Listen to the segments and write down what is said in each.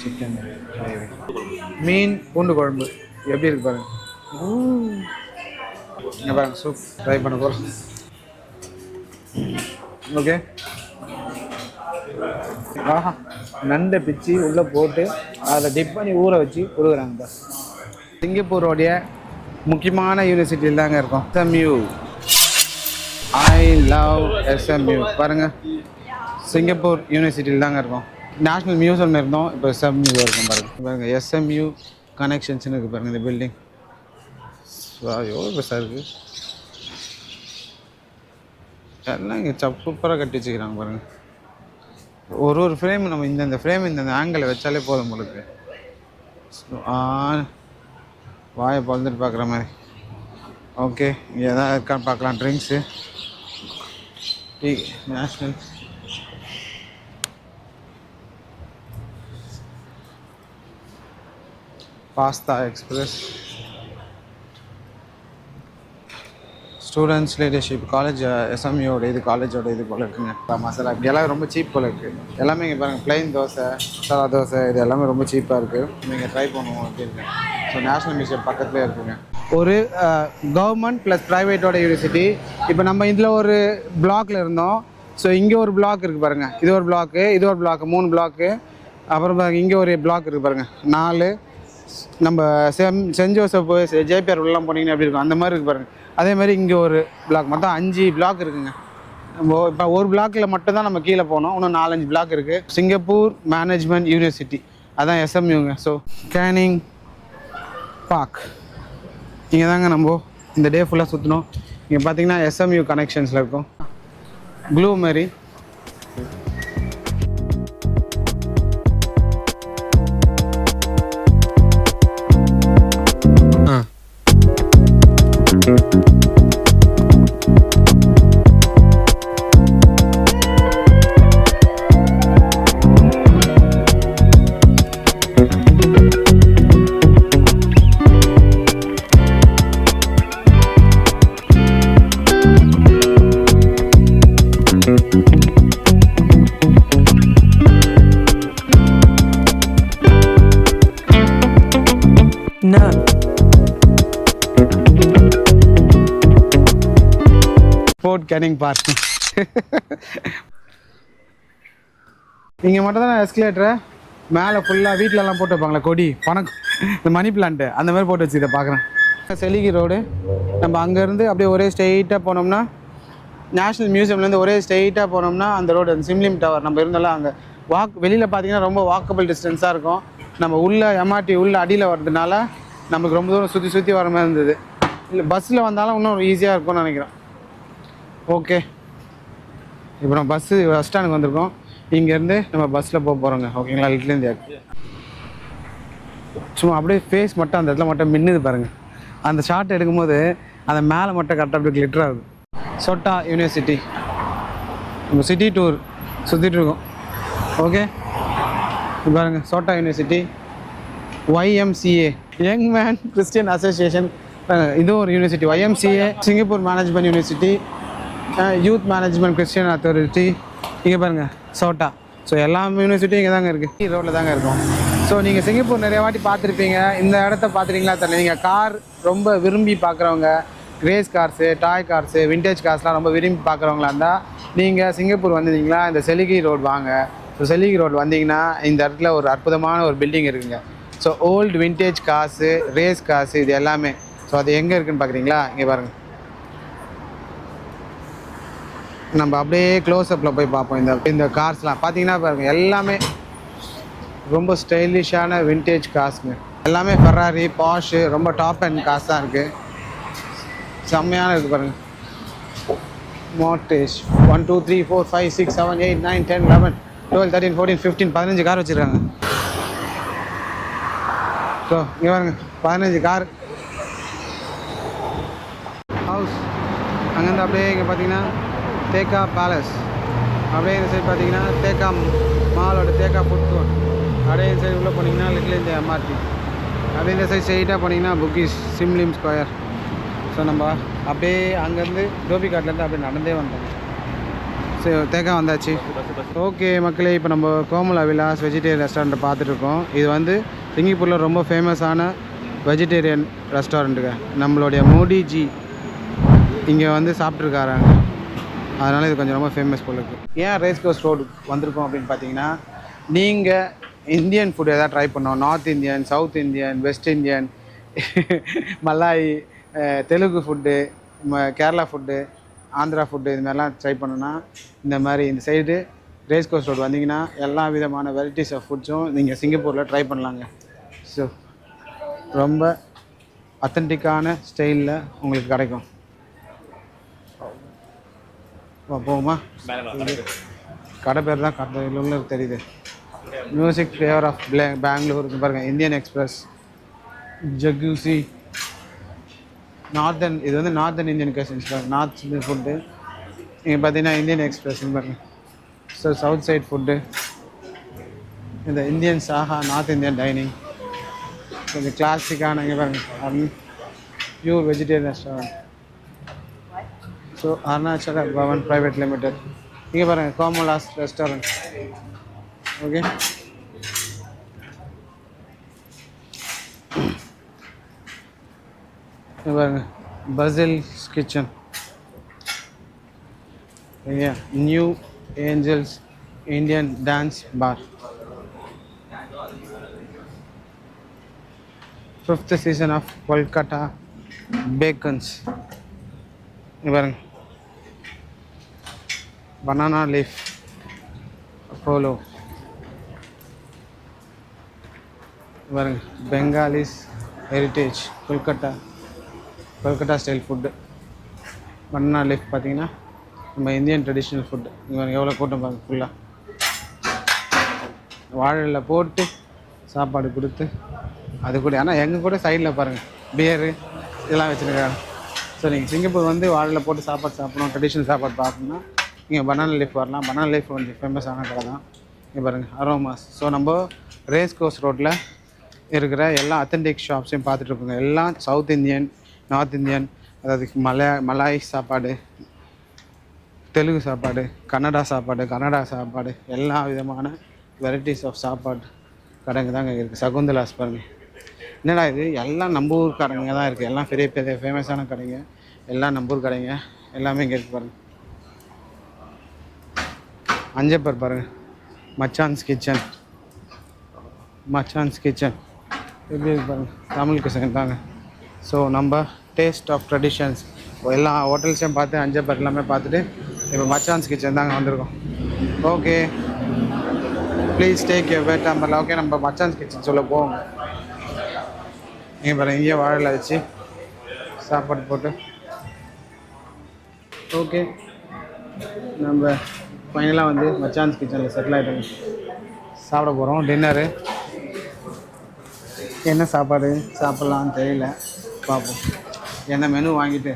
Chicken gravy, மீன் பூண்டு குழம்பு எப்படி இருக்கு பாருங்க. இங்கே பாருங்க, சூப் ட்ரை பண்ண போகிறோம். ஓகே, ஆஹா, நண்டை பிச்சு உள்ளே போட்டு அதில் டிப் பண்ணி ஊற வச்சு கொடுக்குறாங்க. சிங்கப்பூரோடைய முக்கியமான யூனிவர்சிட்டியில் தாங்க இருக்கும் SMU. I love SMU. பாருங்கள், சிங்கப்பூர் யூனிவர்சிட்டியில் தாங்க இருக்கும். நேஷ்னல் மியூசியம் இருந்தோம், இப்போ SMU இருக்கும். பாருங்கள் SMU கனெக்ஷன்ஸ்னு இருக்குது பாருங்கள் இந்த பில்டிங். எவ்வளோ பெருசாக இருக்குது எல்லாம். இங்கே சூப்பராக கட்டி வச்சுக்கிறாங்க பாருங்கள். ஒரு ஃப்ரேம் நம்ம இந்த ஃப்ரேம் இந்த ஆங்கிளில் வச்சாலே போதும் உங்களுக்கு. வாயை பழந்துட்டு பார்க்குற மாதிரி. ஓகே, இங்கே எதாவது இருக்கான்னு பார்க்கலாம். Drinks, tea, national, pasta express, students leadership, college SMUவோட இது காலேஜோட இது போல் இருக்குங்க. மசாலா இப்படி எல்லாம் ரொம்ப சீப் போல் இருக்குது. எல்லாமே இங்கே பாருங்கள், ப்ளைன் தோசை, மசாலா தோசை, இது எல்லாமே ரொம்ப சீப்பாக இருக்குது. நீங்கள் ட்ரை பண்ணுவோம் அப்படின்னு. ஸோ நேஷ்னல் மியூசியம் பக்கத்துலேயே இருக்குங்க. ஒரு கவர்மெண்ட் ப்ளஸ் ப்ரைவேட்டோட யூனிவர்சிட்டி. இப்போ நம்ம இதில் ஒரு பிளாக்ல இருந்தோம். ஸோ இங்கே ஒரு பிளாக் இருக்குது பாருங்கள். இது ஒரு பிளாக்கு, இது ஒரு பிளாக்கு, 3 பிளாக்கு. அப்புறம் பாருங்கள், இங்கே ஒரு பிளாக் இருக்குது பாருங்கள், 4. நம்ம சென்ட் ஜோசப் ஜேபிஆர் உள்ளலாம் போனீங்கன்னா எப்படி இருக்கும் அந்த மாதிரி இருக்குது பாருங்கள். அதே மாதிரி இங்கே ஒரு பிளாக், மொத்தம் 5 பிளாக் இருக்குங்க. நம்ம இப்போ ஒரு பிளாக்கில் மட்டும்தான் நம்ம கீழே போனோம். இன்னும் 4-5 பிளாக் இருக்குது. சிங்கப்பூர் மேனேஜ்மெண்ட் யூனிவர்சிட்டி, அதான் SMUங்க. ஸோ கேனிங் பார்க், இங்கே தாங்க நம்ம இந்த டே ஃபுல்லாக சுற்றணும். இங்கே பார்த்தீங்கன்னா SMU கனெக்ஷன்ஸில் இருக்கும். ப்ளூ மேரி, ஃபோர்ட் கேனிங் பார்க். இங்கே மட்டும் தான் எஸ்கலேட்டரை மேலே ஃபுல்லாக வீட்டிலலாம் போட்டு வைப்பாங்களே கொடி, பணம், இந்த மணி பிளான்ட்டு, அந்த மாதிரி போட்டு வச்சு இதை பார்க்குறேன். செலிகி ரோடு. நம்ம அங்கேருந்து அப்படியே ஒரே ஸ்ட்ரெயிட்டாக போனோம்னா நேஷ்னல் மியூசியம்லேருந்து ஒரே ஸ்ட்ரெயிட்டாக போனோம்னா அந்த ரோடு, அந்த சிம்லிம் டவர் நம்ம இருந்தாலும் அங்கே வெளியில் பார்த்தீங்கன்னா ரொம்ப வாக்கபிள் டிஸ்டன்ஸாக இருக்கும். நம்ம உள்ளே MRT உள்ளே அடியில் வர்றதுனால நமக்கு ரொம்ப தூரம் சுற்றி வர மாதிரி இருந்தது. இல்லை பஸ்ஸில் வந்தாலும் இன்னும் ஈஸியாக இருக்கும்னு நினைக்கிறேன். ஓகே, இப்போ நம்ம பஸ்ஸு பஸ் ஸ்டாண்டுக்கு வந்திருக்கோம். இங்கேருந்து நம்ம பஸ்ஸில் போக போகிறோங்க. ஓகேங்களா, லிட்டில் இந்தியா. சும்மா அப்படியே ஃபேஸ் மட்டும் அந்த இடத்துல மட்டும் மின்னுது பாருங்கள். அந்த ஷார்ட் எடுக்கும்போது அந்த மேலே மட்டும் கரெக்டாக அப்படியே கிளிட்டர் ஆகுது. சோட்டா யூனிவர்சிட்டி, நம்ம சிட்டி டூர் சுற்றிட்டு இருக்கோம். ஓகே, பாருங்கள், சோட்டா university, YMCA young man Christian association, இதுவும் ஒரு university. YMCA Singapore management university, youth management Christian authority. இங்கே பாருங்கள் சோட்டா. ஸோ எல்லா யூனிவர்சிட்டியும் இங்கே தாங்க இருக்குது, ரோட்டில் தாங்க இருக்கும். ஸோ நீங்கள் சிங்கப்பூர் நிறைய வாட்டி பார்த்துருப்பீங்க. இந்த இடத்த பார்த்துருக்கீங்களா தெரியல. நீங்கள் கார் ரொம்ப விரும்பி பார்க்குறவங்க, ரேஸ் கார்ஸு, டாய் கார்ஸு, விண்டேஜ் கார்ஸ்லாம் ரொம்ப விரும்பி பார்க்குறவங்களா இருந்தால் நீங்கள் சிங்கப்பூர் வந்திருந்தீங்களா இந்த செலிகி ரோடு வாங்க. ஸோ செலிகி ரோடு வந்தீங்கன்னா இந்த இடத்துல ஒரு அற்புதமான ஒரு பில்டிங் இருக்குங்க. So old vintage cars, race cars, இது எல்லாமே. ஸோ அது எங்கே இருக்குதுன்னு பார்க்குறீங்களா? இங்கே பாருங்கள், நம்ம அப்படியே க்ளோஸ்அப்பில் போய் பார்ப்போம். இந்த கார்ஸ்லாம் பார்த்தீங்கன்னா பாருங்கள், எல்லாமே ரொம்ப ஸ்டைலிஷான விண்டேஜ் கார்ஸுங்க. எல்லாமே ஃபெராரி, பாஷு, ரொம்ப டாப் அண்ட் கார்ஸ் தான் இருக்குது. செம்மையான இருக்குது பாருங்கள். மோட்டேஜ் 1 2 3 4 5 6 7 8 9 10 11 12 13 14 15 15 கார் வச்சுருக்காங்க. ஸோ இங்கே பாருங்க, 15 கார். ஹவுஸ் அங்கேருந்து அப்படியே இங்கே பார்த்தீங்கன்னா தேக்கா பேலஸ், அப்படியே இந்த சைடு பார்த்தீங்கன்னா தேக்கா மாலோட தேக்கா ஃபுட் கோர்ட், அப்படியே இந்த சைடு உள்ளே போனீங்கன்னா லிட்டில் இந்தியா MRT, அப்படியே இந்த சைடு ஸ்ட்ரெயிட்டாக போனீங்கன்னா புக்கிஸ் சிம்லிம் ஸ்கொயர். ஸோ நம்ம அப்படியே அங்கேருந்து டோபி காட்லேருந்து அப்படியே நடந்தே வந்தோம். சரி தேக்கா வந்தாச்சு. ஓகே மக்களே, இப்போ நம்ம கோமலா விலாஸ் வெஜிடேரியன் ரெஸ்டாரண்ட்டை பார்த்துட்ருக்கோம். இது வந்து சிங்கப்பூரில் ரொம்ப ஃபேமஸான வெஜிடேரியன் ரெஸ்டாரண்ட்டுங்க. நம்மளுடைய மோடிஜி இங்கே வந்து சாப்பிட்ருக்காராங்க. அதனால் இது கொஞ்சம் ரொம்ப ஃபேமஸ் போல இருக்குது. ஏன் ரேஸ் கோர்ஸ் ரோடு வந்திருக்கோம் அப்படின்னு பார்த்தீங்கன்னா, நீங்கள் இந்தியன் ஃபுட் எதாவது ட்ரை பண்ணோம், north Indian, south Indian, west Indian, Malay, Telugu food, Kerala food, Andhra food, இது மாதிரிலாம் ட்ரை பண்ணோன்னா இந்த மாதிரி இந்த சைடு ரேஸ் கோர்ஸ் ரோடு வந்தீங்கன்னா எல்லா விதமான வெரைட்டிஸ் ஆஃப் ஃபுட்ஸும் நீங்கள் சிங்கப்பூரில் ட்ரை பண்ணலாங்க. ஸோ ரொம்ப அத்தன்டிக்கான ஸ்டைலில் உங்களுக்கு கிடைக்கும். போமா கடை பேர் தான் கடை தெரியுது. மியூசிக் ஃப்ளேவர் ஆஃப் பெங்களூர் பாருங்கள். இந்தியன் எக்ஸ்பிரஸ், ஜக்கூசி, நார்தன், இது வந்து நார்தன் இந்தியன் கசின்ஸ் பாருங்கள். நார்த் ஃபுட்டு இங்கே பார்த்தீங்கன்னா இந்தியன் எக்ஸ்பிரஸ்ன்னு பாருங்கள். ஸோ சவுத் சைட் ஃபுட்டு, இந்த இந்தியன் சாஹா, நார்த் இந்தியன் டைனிங், கொஞ்சம் கிளாசிக்கான இங்கே பாருங்கள் pure vegetarian restaurant. So Arunachala Bhavan private limited. இங்கே பாருங்கள் கோமலாஸ் ரெஸ்டாரண்ட். ஓகே, இங்கே பாருங்கள் Basil's kitchen. New Angels Indian dance bar. 5th season of Kolkata Bacons. இங்கே பாருங்க பனானா லீஃப் அப்போலோ. பாருங்க Bengalis heritage Kolkata style food. Banana leaf பார்த்தீங்கன்னா நம்ம இந்தியன் ட்ரெடிஷ்னல் ஃபுட்டு. இங்கே எவ்வளோ கூட்டம் பாருங்க. ஃபுல்லாக வாழையில் போட்டு சாப்பாடு கொடுத்து அது கூட. ஆனால் எங்கள் கூட சைடில் பாருங்கள் பியரு இதெல்லாம் வச்சுருக்காங்க. ஸோ நீங்கள் சிங்கப்பூர் வந்து வாழையில் போட்டு சாப்பாடு சாப்பிடணும், ட்ரெடிஷ்னல் சாப்பாடு பார்க்கணுன்னா இங்கே பனானா லீஃப் வரலாம். பனானா லீஃப் கொஞ்சம் ஃபேமஸான கடை தான். இங்கே பாருங்கள் அரோமாஸ். ஸோ நம்ம ரேஸ் கோர்ஸ் ரோட்டில் இருக்கிற எல்லா அத்தன்டிக் ஷாப்ஸையும் பார்த்துட்ருக்கோங்க. எல்லாம் சவுத் இந்தியன், நார்த் இந்தியன், அதாவது மலாய் சாப்பாடு, தெலுங்கு சாப்பாடு, கன்னடா சாப்பாடு, எல்லா விதமான வெரைட்டிஸ் ஆஃப் சாப்பாடு கடைங்க தாங்க இருக்குது. சகுந்தலாஸ் பாருங்கள். என்னடா இது எல்லாம் நம்ம ஊர் கடைங்க தான் இருக்குது. எல்லாம் பெரிய பெரிய ஃபேமஸான கடைங்க, எல்லாம் நம்ம ஊர் கடைங்க எல்லாமே இங்கே இருக்குது பாருங்கள். அஞ்சப்பர் பாருங்கள், மச்சான்ஸ் கிச்சன் எப்படி இருக்கு பாருங்கள். தமிழுக்கு சேர்ந்தாங்க. ஸோ நம்ம டேஸ்ட் ஆஃப் ட்ரெடிஷன்ஸ் எல்லா ஹோட்டல்ஸையும் பார்த்து அஞ்சப்பர் எல்லாமே பார்த்துட்டு இப்போ மச்சான்ஸ் கிச்சன் தாங்க வந்திருக்கோம். Okay, please take you wait number. Okay, நம்ம மச்சான்ஸ் கிச்சன் சொல்ல போவோங்க. இங்கே பாருங்கள், இங்கேயே வாழையில் வச்சு சாப்பாடு போட்டு. ஓகே, நம்ம ஃபைனலாக வந்து மச்சான்ஸ் கிச்சனில் செட்டில் ஆகிட்டோங்க. சாப்பிட போகிறோம் டின்னரு. என்ன சாப்பாடு சாப்பிட்லான்னு தெரியல, பார்ப்போம். என்ன மெனு வாங்கிட்டு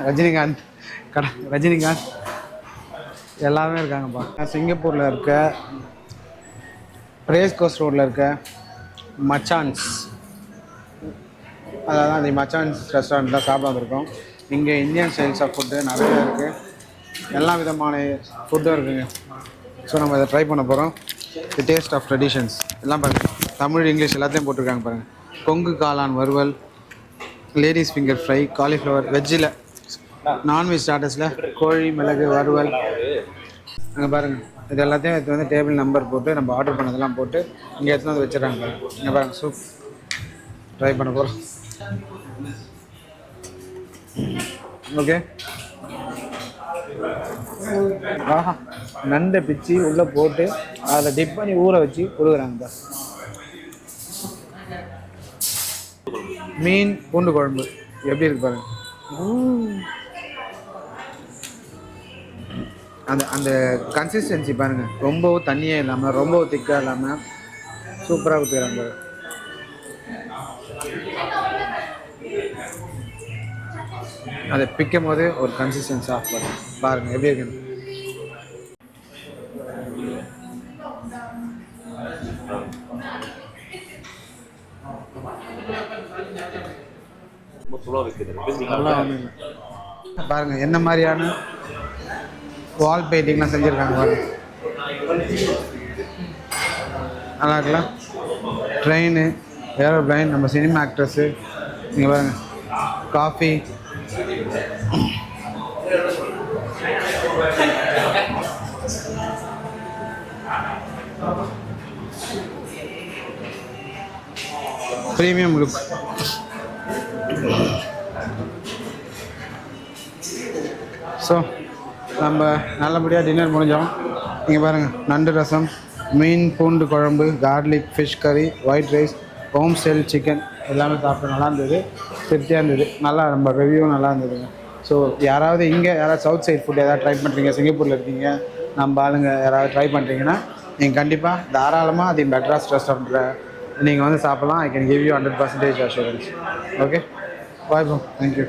ரஜினிகாந்த் எல்லாமே இருக்காங்கப்பா. சிங்கப்பூரில் இருக்க ரேஸ் கோர்ஸ் ரோட்டில் இருக்க மச்சான்ஸ், அதாவது அந்த மச்சான்ஸ் ரெஸ்டாரண்ட் தான் சாப்பிட வந்திருக்கோம். இங்கே இந்தியன் ஸ்டைல்ஸ் ஆஃப் ஃபுட்டு நிறைய இருக்குது. எல்லா விதமான ஃபுட்டும் இருக்குங்க. ஸோ நம்ம இதை ட்ரை பண்ண போகிறோம். தி டேஸ்ட் ஆஃப் ட்ரெடிஷன்ஸ் எல்லாம் பாருங்கள். தமிழ், இங்கிலீஷ் எல்லாத்தையும் போட்டிருக்காங்க பாருங்கள். கொங்கு காளான் வறுவல், லேடிஸ் ஃபிங்கர் ஃப்ரை, காலிஃப்ளவர். வெஜ்ஜில் நான்வெஜ் ஸ்டார்டர்ஸில் கோழி மிளகு வறுவல். அங்கே பாருங்கள், இது எல்லாத்தையும் எடுத்து வந்து டேபிள் நம்பர் போட்டு நம்ம ஆர்டர் பண்ணதெல்லாம் போட்டு இங்கே எடுத்து வந்து வச்சிடறாங்க. இங்கே பாருங்கள், சூப் ட்ரை பண்ண போகிறோம். ஓகே, ஆஹா, நண்டை பிச்சு உள்ளே போட்டு அதை டிப் பண்ணி ஊற வச்சு கொடுக்குறாங்க. மீன் பூண்டு குழம்பு எப்படி இருக்கு பாருங்க. அந்த கன்சிஸ்டன்சி பாருங்கள். ரொம்பவும் தண்ணியாக இல்லாமல் ரொம்பவும் திக்காக இல்லாமல் சூப்பராக ஊற்றுக்கிறாங்க. அதை பிக்கும் போது ஒரு கன்சிஸ்டன்சி ஆஃப் பாருங்கள் எப்படி இருக்குன்னு. பாருங்கள் என்ன மாதிரியான வால் பெயிண்டிங்லாம் செஞ்சுருக்காங்க பாருங்க. நல்லா இருக்குல்ல. ட்ரெயின், ஏரோப்ளைன், நம்ம சினிமா ஆக்ட்ரஸ்ஸு. இங்கே பாருங்க, காஃபி. Premium look. ஸோ நம்ம நல்லபடியாக டின்னர் முடிஞ்சோம். இங்கே பாருங்கள், நண்டு ரசம், மீன் பூண்டு குழம்பு, கார்லிக் ஃபிஷ் கறி, white rice, home style chicken எல்லாமே சாப்பிட்டு நல்லா இருந்தது, திருப்தியாக இருந்தது. நல்லா நம்ம ரிவ்யூவும் நல்லா இருந்ததுங்க. ஸோ யாராவது சவுத் சைட் ஃபுட் ஏதாவது ட்ரை பண்ணுறீங்க, சிங்கப்பூரில் இருக்கீங்க, நம்ம ஆளுங்க யாராவது ட்ரை பண்ணுறீங்கன்னா நீங்கள் கண்டிப்பாக தாராளமாக அது மெட்ராஸ் ரெஸ்டாரண்ட்டில் நீங்கள் வந்து சாப்பிட்லாம். I can give you 100% assurance. Okay, bye bro, thank you.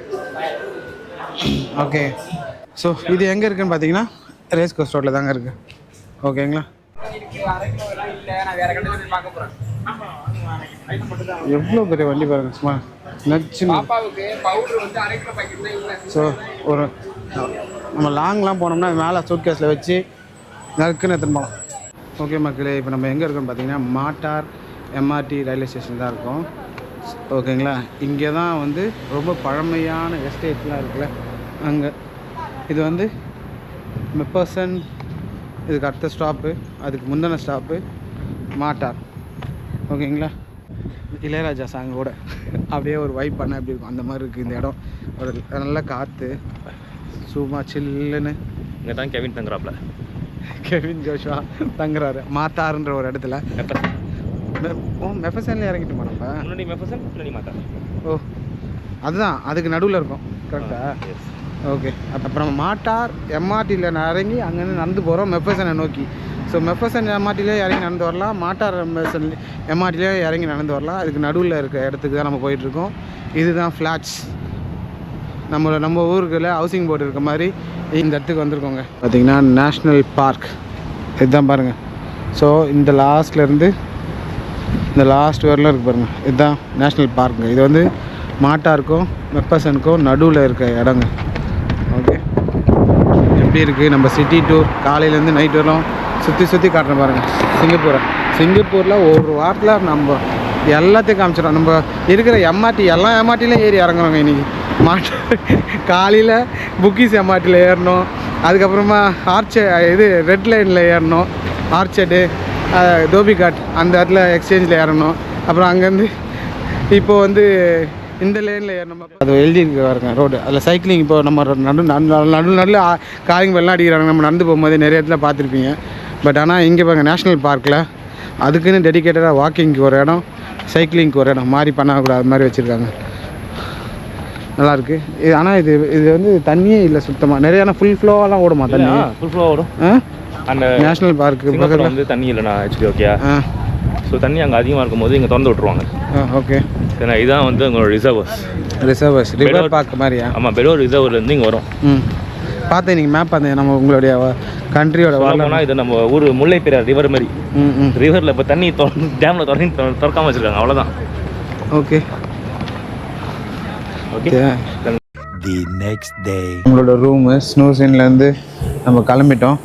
Okay, so இது எங்கே இருக்குதுன்னு பார்த்தீங்கன்னா ரேஸ் கோர்ஸ் ரோட்டில் தாங்க இருக்குது. ஓகேங்களா. எவ்வளோ பெரிய வண்டி பாருங்க, சும்மா நச்சு. ஸோ ஒரு நம்ம லாங்லாம் போனோம்னா மேலே சூட் கேஸில் வச்சு நறுக்குன்னு எடுத்துன்னு போகலாம். ஓகே மக்களே, இப்போ நம்ம எங்கே இருக்கோம்னு பார்த்தீங்கன்னா மாட்டார் எம்ஆர்டி ரயில்வே ஸ்டேஷன் தான் இருக்கும். ஓகேங்களா. இங்கே தான் வந்து ரொம்ப பழமையான எஸ்டேட்லாம் இருக்குல்ல, அங்கே. இது வந்து மெப்பர்சன், இதுக்கு அடுத்த ஸ்டாப்பு, அதுக்கு முந்தின ஸ்டாப்பு மாட்டார். ஓகேங்களா. இளையராஜா சாங் கூட அப்படியே ஒரு வைப் பண்ண அப்படி இருக்கும், அந்த மாதிரி இருக்குது இந்த இடம். ஒரு நல்ல காற்று, சும்மா சில்லுன்னு. இங்கே தான் கெவின் தங்குறாப்புல. கெவின் ஜோஷுவா தங்குறாரு மாத்தாருன்ற ஒரு இடத்துல. மெஃபசன்ல இறங்கிட்டுமா நம்ம? முன்னாடி மெஃபசன், முன்னாடி மாத்தார். ஓ, அதுதான், அதுக்கு நடுவில் இருக்கும். கரெக்டா? ஓகே. அப்புறம் மாட்டார் எம்ஆர்டியில் இறங்கி அங்கேருந்து நடந்து போகிறோம் மெஃபசனை நோக்கி. ஸோ மெஃபசன் எம்ஆர்டிலே இறங்கி நடந்து வரலாம், மாட்டார் எம்ஆர்டிலே இறங்கி நடந்து வரலாம். அதுக்கு நடுவில் இருக்க இடத்துக்கு தான் நம்ம போயிட்டுருக்கோம். இதுதான் ஃப்ளாட்ஸ். நம்ம ஊருக்குள்ள ஹவுசிங் போர்டு இருக்க மாதிரி இந்த இடத்துக்கு வந்திருக்கோங்க. பார்த்திங்கன்னா நேஷ்னல் பார்க் இதுதான் பாருங்கள். ஸோ இந்த லாஸ்ட்லேருந்து இந்த லாஸ்ட் வரலாம் இருக்குது பாருங்கள், இதுதான் நேஷ்னல் பார்க்குங்க. இது வந்து மாட்டாருக்கும் மெப்பசனுக்கும் நடுவில் இருக்க இடங்க. ஓகே, எப்படி இருக்குது நம்ம சிட்டி டூர்? காலையிலேருந்து நைட் வரலாம் சுற்றி காட்டுறேன் பாருங்கள். சிங்கப்பூரில் ஒரு வாரத்தில் நம்ம எல்லாத்தையும் காமிச்சிடும். நம்ம இருக்கிற எம்ஆர்டி எல்லா எம்ஆர்டிலையும் ஏறி இறங்குறோங்க இன்றைக்கி. காலையில் புக்கீஸ் எம்ஆர்டியில் ஏறணும், அதுக்கப்புறமா ரெட் லைனில் ஏறணும், ஆர்ச்சர்டு, தோபிகாட் அந்த இடத்துல எக்ஸ்சேஞ்சில் ஏறணும். அப்புறம் அங்கேருந்து இப்போது வந்து இந்த லேனில் ஏறணும். அது எழுதியிருக்கு பாருங்க ரோடு, அதில் சைக்கிளிங். இப்போ நம்ம நடுவில் காலிங் பெல்லாம் அடிக்கிறாங்க, நம்ம நடந்து போகும்போது நிறைய இடத்துல பார்த்துருப்பீங்க. பட் ஆனால் இங்கே பாருங்க, நேஷ்னல் பார்க்கில் அதுக்குன்னு டெடிக்கேட்டடாக வாக்கிங்க்கு ஒரு இடம், சைக்கிளிங்க்கு ஒரு இடம் மாதிரி பண்ணக்கூடாது, அது மாதிரி வச்சுருக்காங்க. நல்லாயிருக்கு இது. ஆனால் இது வந்து தண்ணியே இல்லை சுத்தமாக. நிறையா ஃபுல் ஃப்ளோவெல்லாம் ஓடுமா தண்ணி? ஃபுல் ஃப்ளோ ஓடும். அந்த நேஷ்னல் பார்க்கு பக்கத்தில் வந்து தண்ணி இல்லைண்ணா ஆக்சுவலி. ஓகே. ஸோ தண்ணி அங்கே அதிகமாக இருக்கும்போது இங்கே திறந்து விட்ருவாங்க. ஓகே. ஏன்னா இதான் வந்து உங்களோட ரிசர்வர்ஸ் ரிவர் பார்க்க மாதிரியா? ஆமாம், பெடோர் ரிசர்வர்லேருந்து இங்கே வரும். பார்த்தேன் நீங்கள் மேப் பார்த்தேன். நம்ம உங்களுடைய கண்ட்ரியோட வரலாம்னா இது நம்ம ஊர் முல்லை பெரியார் ரிவர் மாதிரி. ரிவரில் இப்போ தண்ணி டேமில் திறக்காமல் வச்சுருக்காங்க, அவ்வளோதான். ஓகே. தி நெக்ஸ்ட் டே உங்களோட ரூமு ஸ்னூசின்லேருந்து நம்ம கிளம்பிட்டோம்.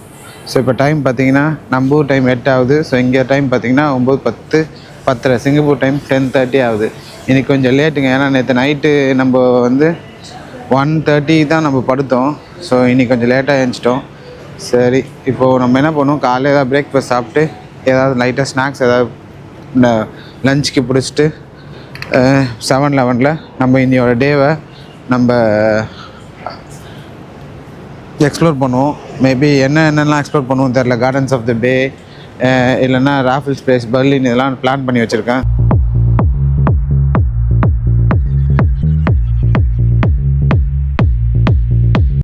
ஸோ இப்போ டைம் பார்த்தீங்கன்னா நம்ம ஊர் டைம் 8 ஆகுது. ஸோ இங்கே டைம் பார்த்தீங்கன்னா 9:10, 10:30. சிங்கப்பூர் டைம் 10:30 ஆகுது. இன்றைக்கி கொஞ்சம் லேட்டுங்க, ஏன்னா நேற்று நைட்டு நம்ம வந்து 1:30 தான் நம்ம படுத்தோம். ஸோ இன்றைக்கி கொஞ்சம் லேட்டாக எழுந்திச்சிட்டோம். சரி, இப்போது நம்ம என்ன பண்ணுவோம், காலையில் ஏதாவது பிரேக்ஃபாஸ்ட் சாப்பிட்டு ஏதாவது லைட்டாக ஸ்நாக்ஸ் ஏதாவது லஞ்சுக்கு பிடிச்சிட்டு 7-11 நம்ம இன்னையோட டேவை நம்ம எக்ஸ்ப்ளோர் பண்ணுவோம். மேபி என்னென்னலாம் எக்ஸ்ப்ளோர் பண்ணுவோம் தெரில. கார்டன்ஸ் ஆஃப் த பே இல்லைன்னா ராஃபிள்ஸ் பிளேஸ், பெர்லின், இதெல்லாம் பிளான் பண்ணி வச்சுருக்கேன்.